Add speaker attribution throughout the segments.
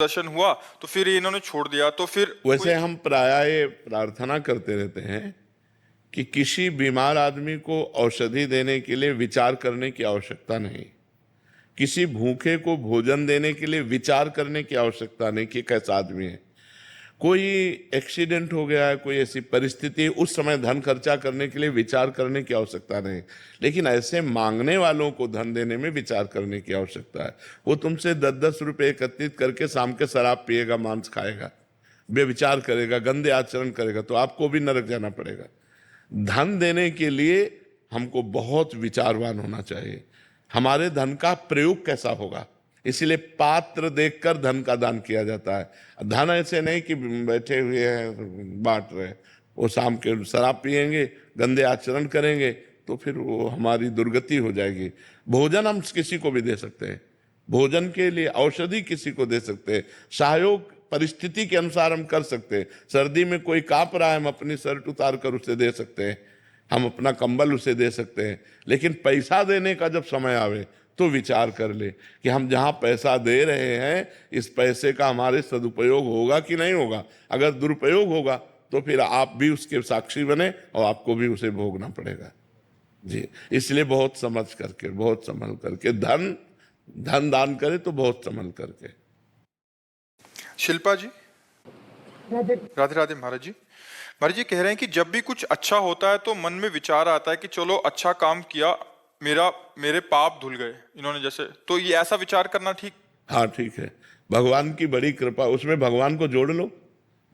Speaker 1: दर्शन हुआ तो फिर ये इन्होंने छोड़ दिया, तो फिर
Speaker 2: वैसे हम प्रायः ये प्रार्थना करते रहते हैं कि किसी बीमार आदमी को औषधि देने के लिए विचार करने की आवश्यकता नहीं, किसी भूखे को भोजन देने के लिए विचार करने की आवश्यकता नहीं कि कैसा आदमी है। कोई एक्सीडेंट हो गया है, कोई ऐसी परिस्थिति, उस समय धन खर्चा करने के लिए विचार करने की आवश्यकता नहीं, लेकिन ऐसे मांगने वालों को धन देने में विचार करने की आवश्यकता है। वो तुमसे 10-10 रुपए एकत्रित करके शाम के शराब पिएगा, मांस खाएगा, बेविचार करेगा, गंदे आचरण करेगा, तो आपको भी नरक जाना पड़ेगा। धन देने के लिए हमको बहुत विचारवान होना चाहिए, हमारे धन का प्रयोग कैसा होगा, इसलिए पात्र देखकर धन का दान किया जाता है। धन ऐसे नहीं कि बैठे हुए हैं बांट रहे, वो शाम के शराब पिएंगे, गंदे आचरण करेंगे, तो फिर वो हमारी दुर्गति हो जाएगी। भोजन हम किसी को भी दे सकते हैं, भोजन के लिए औषधि किसी को दे सकते हैं, सहयोग परिस्थिति के अनुसार हम कर सकते हैं। सर्दी में कोई कांप रहा है, हम अपनी शर्ट उतार कर उसे दे सकते हैं, हम अपना कंबल उसे दे सकते हैं। लेकिन पैसा देने का जब समय आवे तो विचार कर ले कि हम जहां पैसा दे रहे हैं, इस पैसे का हमारे सदुपयोग होगा कि नहीं होगा। अगर दुरुपयोग होगा तो फिर आप भी उसके साक्षी बने और आपको भी उसे भोगना पड़ेगा। जी, इसलिए बहुत समझ करके, बहुत संभल करके धन दान करे, तो बहुत संभल करके।
Speaker 1: शिल्पा जी, राधे राधे महाराज जी। महाराज जी कह रहे हैं कि जब भी कुछ अच्छा होता है तो मन में विचार आता है कि चलो अच्छा काम किया, मेरे पाप धुल गए इन्होंने जैसे, तो ये ऐसा विचार करना ठीक?
Speaker 2: हाँ ठीक है, भगवान की बड़ी कृपा, उसमें भगवान को जोड़ लो।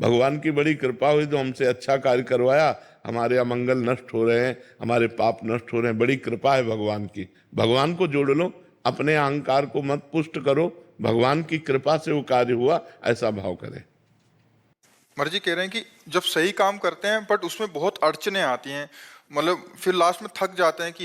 Speaker 2: भगवान की बड़ी कृपा हुई तो हमसे अच्छा कार्य करवाया, हमारे अमंगल नष्ट हो रहे हैं, हमारे पाप नष्ट हो रहे हैं, बड़ी कृपा है भगवान की। भगवान को जोड़ लो, अपने अहंकार को मत पुष्ट करो, भगवान की कृपा से वो कार्य हुआ, ऐसा भाव करें।
Speaker 1: महाराज जी कह रहे हैं कि जब सही काम करते हैं बट उसमें बहुत अड़चने आती हैं, मतलब फिर लास्ट में थक जाते हैं कि